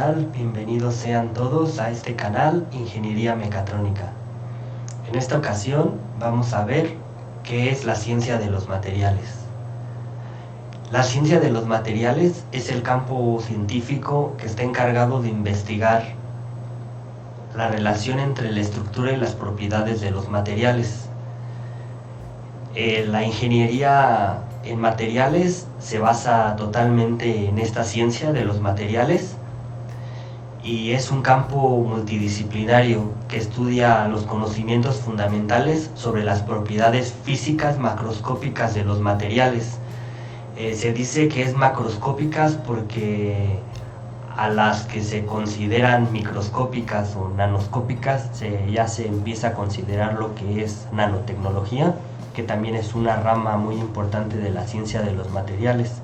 tal? Bienvenidos sean todos a este canal Ingeniería Mecatrónica. En esta ocasión vamos a ver qué es la ciencia de los materiales. La ciencia de los materiales es el campo científico que está encargado de investigar la relación entre la estructura y las propiedades de los materiales. La ingeniería en materiales se basa totalmente en esta ciencia de los materiales y es un campo multidisciplinario que estudia los conocimientos fundamentales sobre las propiedades físicas macroscópicas de los materiales. Se dice que es macroscópicas porque a las que se consideran microscópicas o nanoscópicas ya se empieza a considerar lo que es nanotecnología, que también es una rama muy importante de la ciencia de los materiales.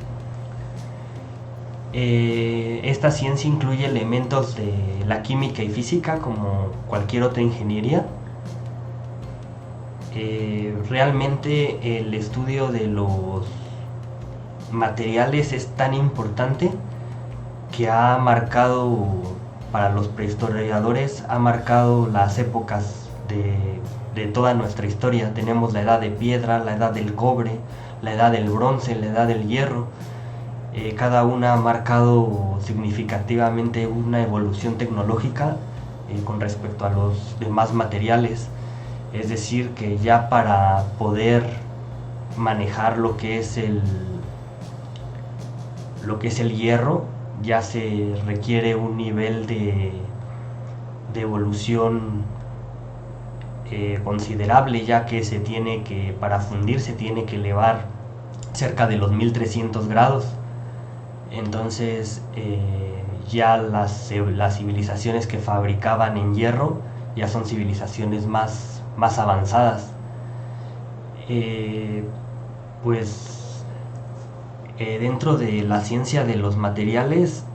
Esta ciencia incluye elementos de la química y física como cualquier otra ingeniería. Realmente el estudio de los materiales es tan importante que ha marcado, para los prehistoriadores, ha marcado las épocas de toda nuestra historia. Tenemos la edad de piedra, la edad del cobre, la edad del bronce, la edad del hierro. Cada una ha marcado significativamente una evolución tecnológica con respecto a los demás materiales. Es decir, que ya para poder manejar lo que es el hierro, ya se requiere un nivel de evolución considerable, ya que para fundir se tiene que elevar cerca de los 1300 grados. Entonces ya las civilizaciones que fabricaban en hierro ya son civilizaciones más avanzadas. Dentro de la ciencia de los materiales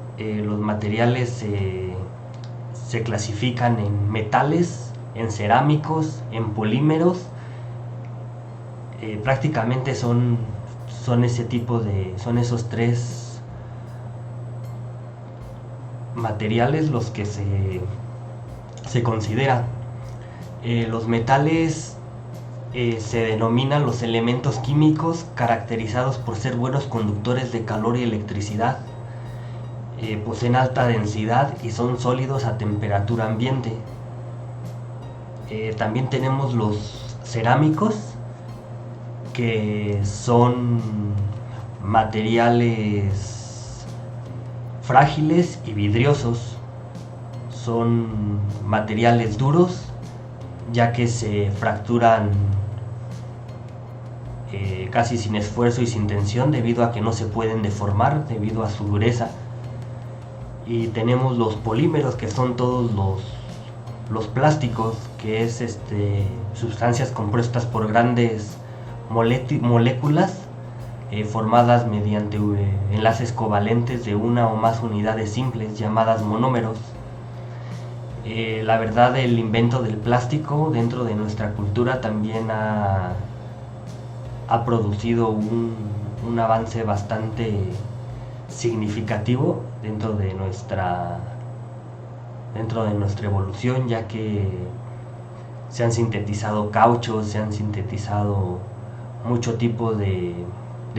se clasifican en metales, en cerámicos, en polímeros. Prácticamente son esos tres materiales los que se consideran. Los metales se denominan los elementos químicos caracterizados por ser buenos conductores de calor y electricidad. Poseen alta densidad y son sólidos a temperatura ambiente. También tenemos los cerámicos, que son materiales frágiles y vidriosos. Son materiales duros, ya que se fracturan casi sin esfuerzo y sin tensión, debido a que no se pueden deformar debido a su dureza. Y tenemos los polímeros, que son todos los plásticos, que es sustancias compuestas por grandes moléculas formadas mediante enlaces covalentes de una o más unidades simples llamadas monómeros. La verdad, el invento del plástico dentro de nuestra cultura también ha producido un avance bastante significativo dentro de nuestra evolución, ya que se han sintetizado cauchos, se han sintetizado mucho tipo de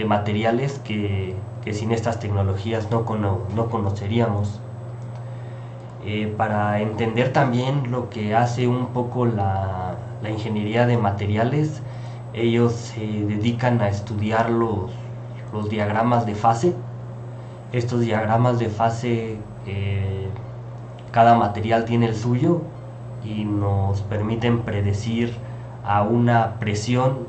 materiales que sin estas tecnologías no conoceríamos. Para entender también lo que hace un poco la ingeniería de materiales, ellos se dedican a estudiar los diagramas de fase. Estos diagramas de fase, cada material tiene el suyo y nos permiten predecir a una presión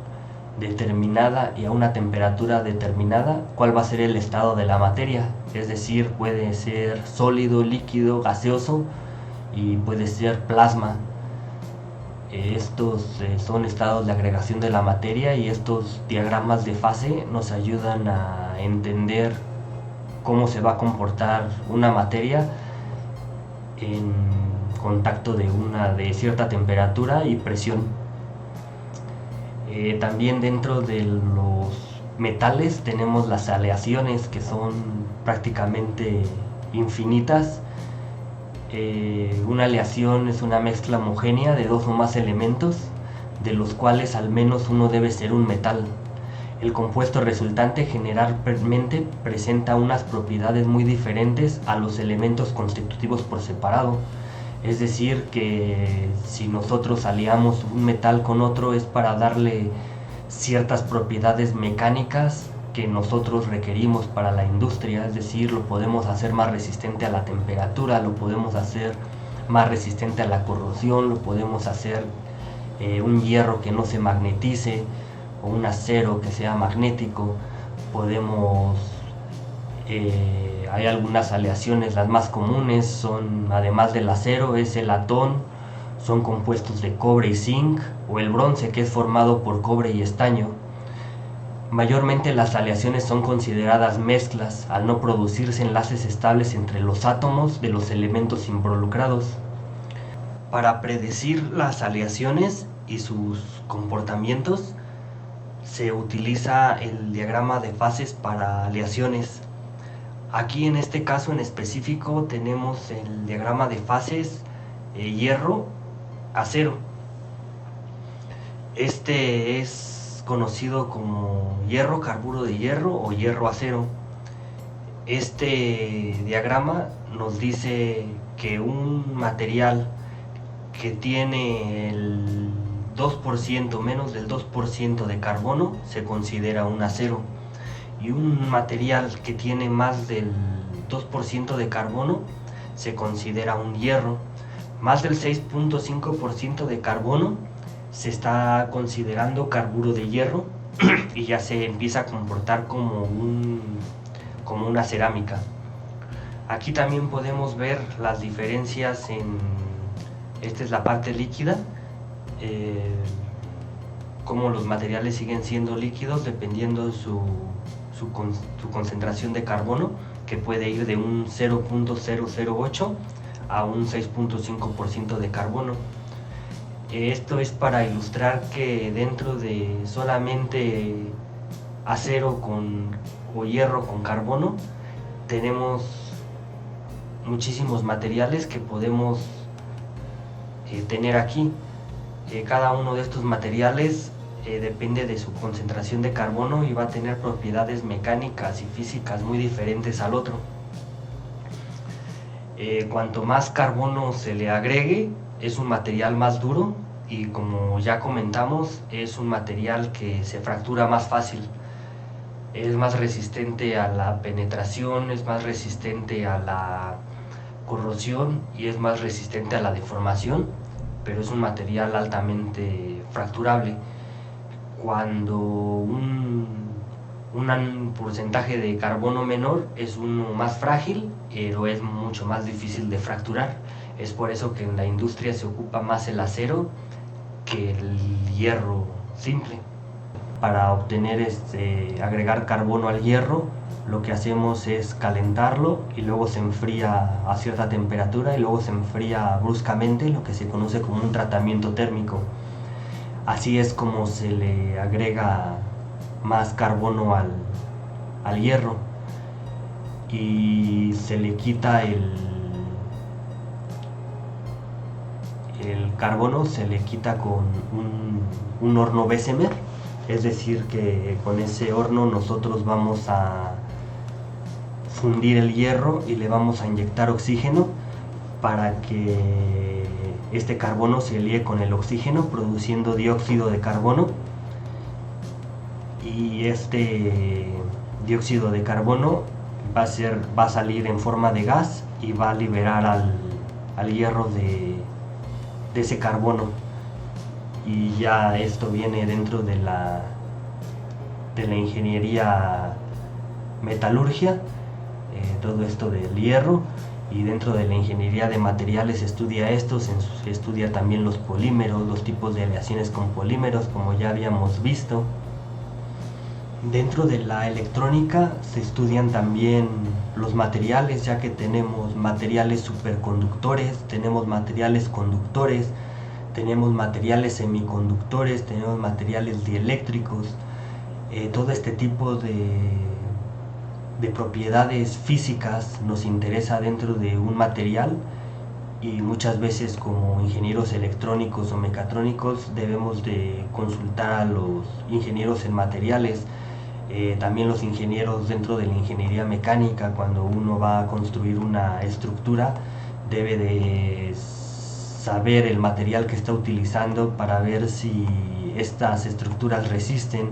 determinada y a una temperatura determinada cuál va a ser el estado de la materia. Es decir, puede ser sólido, líquido, gaseoso y puede ser plasma. Estos son estados de agregación de la materia, y estos diagramas de fase nos ayudan a entender cómo se va a comportar una materia en contacto de cierta temperatura y presión. También dentro de los metales tenemos las aleaciones, que son prácticamente infinitas Una aleación es una mezcla homogénea de dos o más elementos, de los cuales al menos uno debe ser un metal. El compuesto resultante generalmente presenta unas propiedades muy diferentes a los elementos constitutivos por separado. Es decir, que si nosotros aliamos un metal con otro es para darle ciertas propiedades mecánicas que nosotros requerimos para la industria, es decir, lo podemos hacer más resistente a la temperatura, lo podemos hacer más resistente a la corrosión, lo podemos hacer un hierro que no se magnetice o un acero que sea magnético. Podemos hay algunas aleaciones, las más comunes son, además del acero, es el latón, son compuestos de cobre y zinc, o el bronce, que es formado por cobre y estaño. Mayormente las aleaciones son consideradas mezclas al no producirse enlaces estables entre los átomos de los elementos involucrados. Para predecir las aleaciones y sus comportamientos se utiliza el diagrama de fases para aleaciones. Aquí en este caso en específico tenemos el diagrama de fases hierro-acero. Este es conocido como hierro-carburo de hierro o hierro-acero. Este diagrama nos dice que un material que tiene el 2%, menos del 2% de carbono, se considera un acero. Y un material que tiene más del 2% de carbono se considera un hierro. Más del 6.5% de carbono se está considerando carburo de hierro y ya se empieza a comportar como una cerámica. Aquí también podemos ver las diferencias esta es la parte líquida, cómo los materiales siguen siendo líquidos dependiendo de su concentración de carbono, que puede ir de un 0.008 a un 6.5% de carbono. Esto es para ilustrar que dentro de solamente acero o hierro con carbono tenemos muchísimos materiales que podemos tener aquí. Cada uno de estos materiales depende de su concentración de carbono y va a tener propiedades mecánicas y físicas muy diferentes al otro. Cuanto más carbono se le agregue, es un material más duro y, como ya comentamos, es un material que se fractura más fácil. Es más resistente a la penetración, es más resistente a la corrosión y es más resistente a la deformación, pero es un material altamente fracturable. Cuando un porcentaje de carbono menor es uno más frágil, pero es mucho más difícil de fracturar. Es por eso que en la industria se ocupa más el acero que el hierro simple. Para obtener agregar carbono al hierro, lo que hacemos es calentarlo y luego se enfría a cierta temperatura y luego se enfría bruscamente, lo que se conoce como un tratamiento térmico. Así es como se le agrega más carbono al hierro y se le quita el carbono, se le quita con un horno Bessemer. Es decir, que con ese horno nosotros vamos a fundir el hierro y le vamos a inyectar oxígeno para que este carbono se líe con el oxígeno, produciendo dióxido de carbono. Y este dióxido de carbono va a salir en forma de gas y va a liberar al hierro de ese carbono. Y ya esto viene dentro de la ingeniería metalurgia, todo esto del hierro, y dentro de la ingeniería de materiales se estudia esto, se estudia también los polímeros, los tipos de aleaciones con polímeros, como ya habíamos visto. Dentro de la electrónica se estudian también los materiales, ya que tenemos materiales superconductores, tenemos materiales conductores, tenemos materiales semiconductores, tenemos materiales dieléctricos. Todo este tipo de propiedades físicas nos interesa dentro de un material y muchas veces como ingenieros electrónicos o mecatrónicos debemos de consultar a los ingenieros en materiales, también los ingenieros dentro de la ingeniería mecánica. Cuando uno va a construir una estructura debe de saber el material que está utilizando para ver si estas estructuras resisten,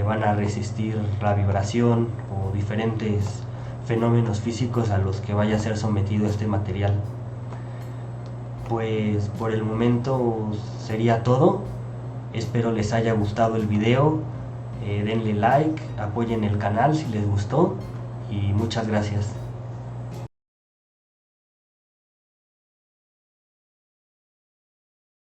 van a resistir la vibración o diferentes fenómenos físicos a los que vaya a ser sometido este material. Pues por el momento sería todo. Espero les haya gustado el video. Denle like, apoyen el canal si les gustó y muchas gracias.